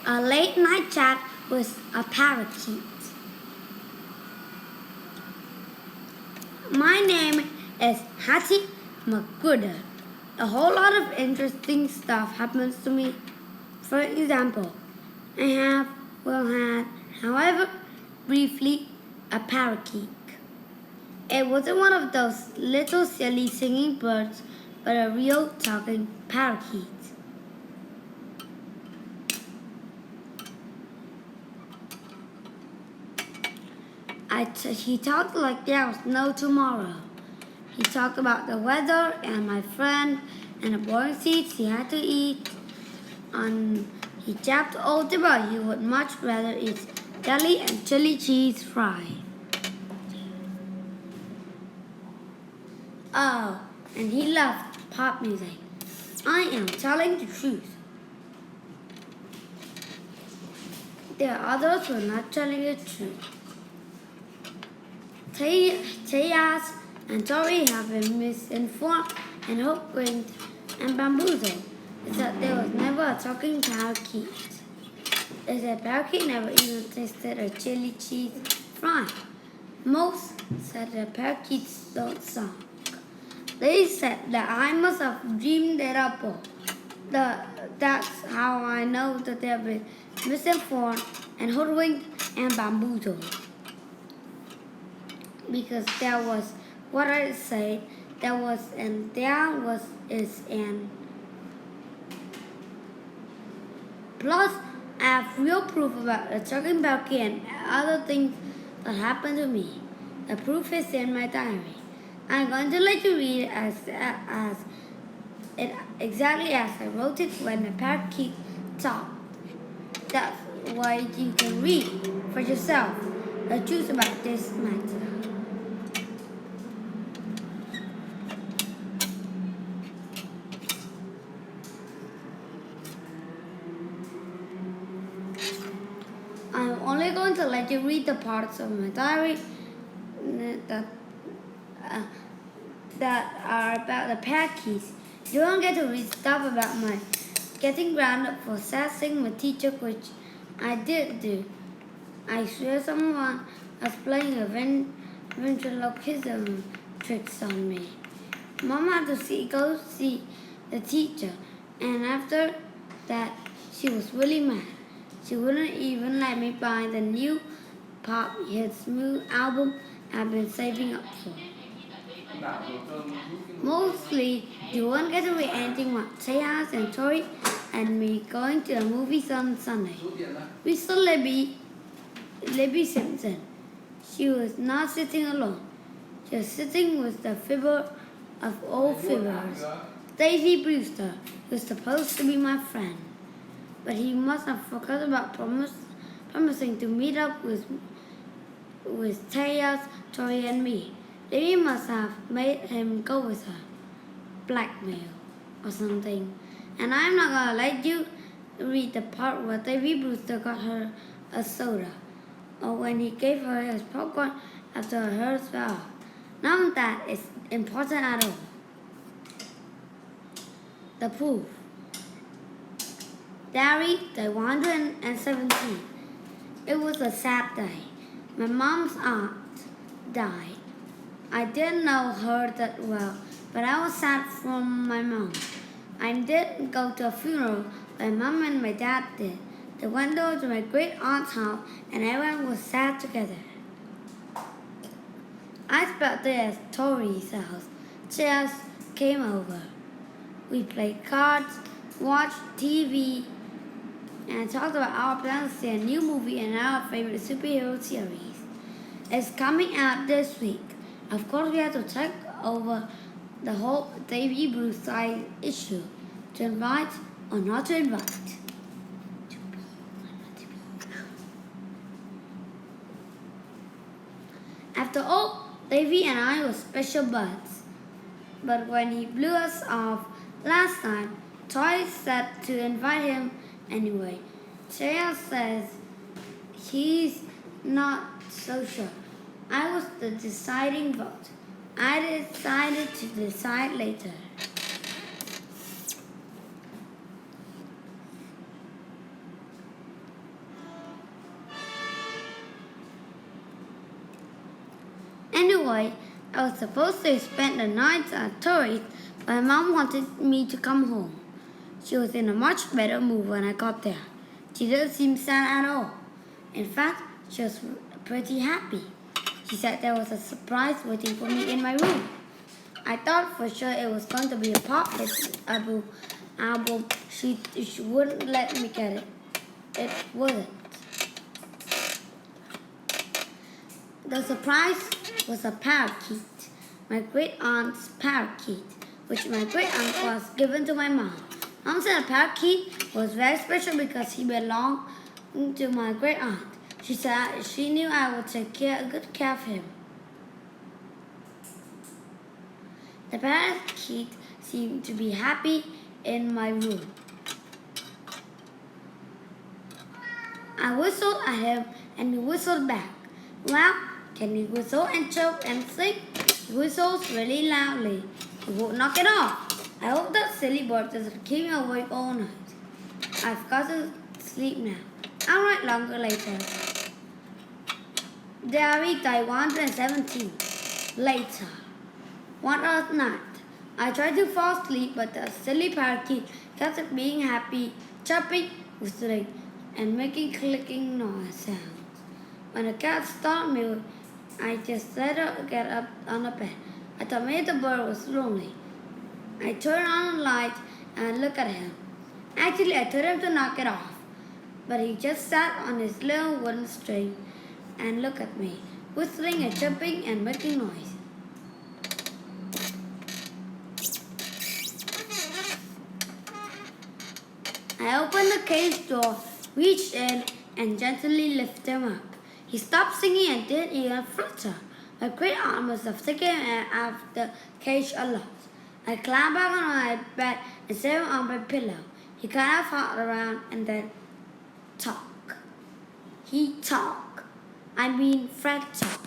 A late night chat with a parakeet. My name is Hattie McGooder. A whole lot of interesting stuff happens to me. For example, had, however, briefly, a parakeet. It wasn't one of those little silly singing birds, but a real talking parakeet. He talked like there was no tomorrow. He talked about the weather and my friend and the boring seeds he had to eat. And he jabbed all about he would much rather eat deli and chili cheese fry. Oh, and he loved pop music. I am telling the truth. There are others who are not telling the truth. Tejas and Tori have been misinformed and hoodwinked and bamboozled. They said there was never a talking parakeet. They said parakeet never even tasted a chili cheese fry. Most said the parakeets don't song. They said that I must have dreamed it up all. That's how I know that they have been misinformed and hoodwinked and bamboozled. Because there was what I said, there was and there was is and. Plus, I have real proof about the talking parakeet and other things that happened to me. The proof is in my diary. I'm going to let you read it exactly as I wrote it when the parakeet talked. That's why you can read for yourself the truth about this matter. I'm only going to let you read the parts of my diary that are about the parakeets. You don't get to read stuff about my getting grounded for sassing my teacher, which I did do. I swear someone was playing a ventriloquism tricks on me. Mom had to go see the teacher, and after that, she was really mad. She wouldn't even let me buy the new pop hit smooth album I've been saving up for. Mostly, you won't get to read anything but Tejas and Tori and me going to the movies on Sunday. We saw Libby Simpson. She was not sitting alone. She was sitting with the fibber of all fibbers, Davy Brewster, who was supposed to be my friend. But he must have forgot about promising to meet up with Tejas, Tori, and me. Davy must have made him go with her. Blackmail or something. And I'm not gonna let you read the part where Davy Brewster got her a soda, or when he gave her his popcorn after hers fell off. None of that is important at all. The proof. Diary, day 117. It was a sad day. My mom's aunt died. I didn't know her that well, but I was sad for my mom. I didn't go to a funeral, but my mom and my dad did. They went over to my great aunt's house, and everyone was sad together. I spent there at Tori's house. Just came over. We played cards, watched TV, and talked about our plans to see a new movie and our favorite superhero series. It's coming out this week. Of course, we have to check over the whole Davy Brewster issue to invite or not to invite. After all, Davy and I were special buds. But when he blew us off last time, Toy said to invite him anyway. Shreya says he's not so sure. I was the deciding vote. I decided to decide later. Anyway, I was supposed to spend the night at Tori's, but my mom wanted me to come home. She was in a much better mood when I got there. She didn't seem sad at all. In fact, she was pretty happy. She said there was a surprise waiting for me in my room. I thought for sure it was going to be a pop album. She wouldn't let me get it. It wasn't. The surprise was a parakeet, my great aunt's parakeet, which my great aunt was given to my mom. Mom said a parakeet was very special because he belonged to my great aunt. She said she knew I would take good care of him. The parakeet seemed to be happy in my room. I whistled at him and he whistled back. Well, can he whistle and chirp and sing? He whistles really loudly. He won't knock it off. I hope that silly bird doesn't keep me awake all night. I've got to sleep now. I'll write longer later. Diary Day 117. Later. One other night. I tried to fall asleep, but the silly parakeet kept being happy, chirping, whistling, and making clicking noise sounds. When the cat stopped mewing, I just let her get up on the bed. I thought maybe the bird was lonely. I turned on the light and looked at him. Actually, I told him to knock it off, but he just sat on his little wooden string and looked at me, whistling and chirping and making noise. I opened the cage door, reached in, and gently lifted him up. He stopped singing and didn't even flutter. My great aunt must have taken him out of the cage a lot. I climbed back on my bed and sat him on my pillow. He kind of fought around and then talk. He talk. I mean Fred talk.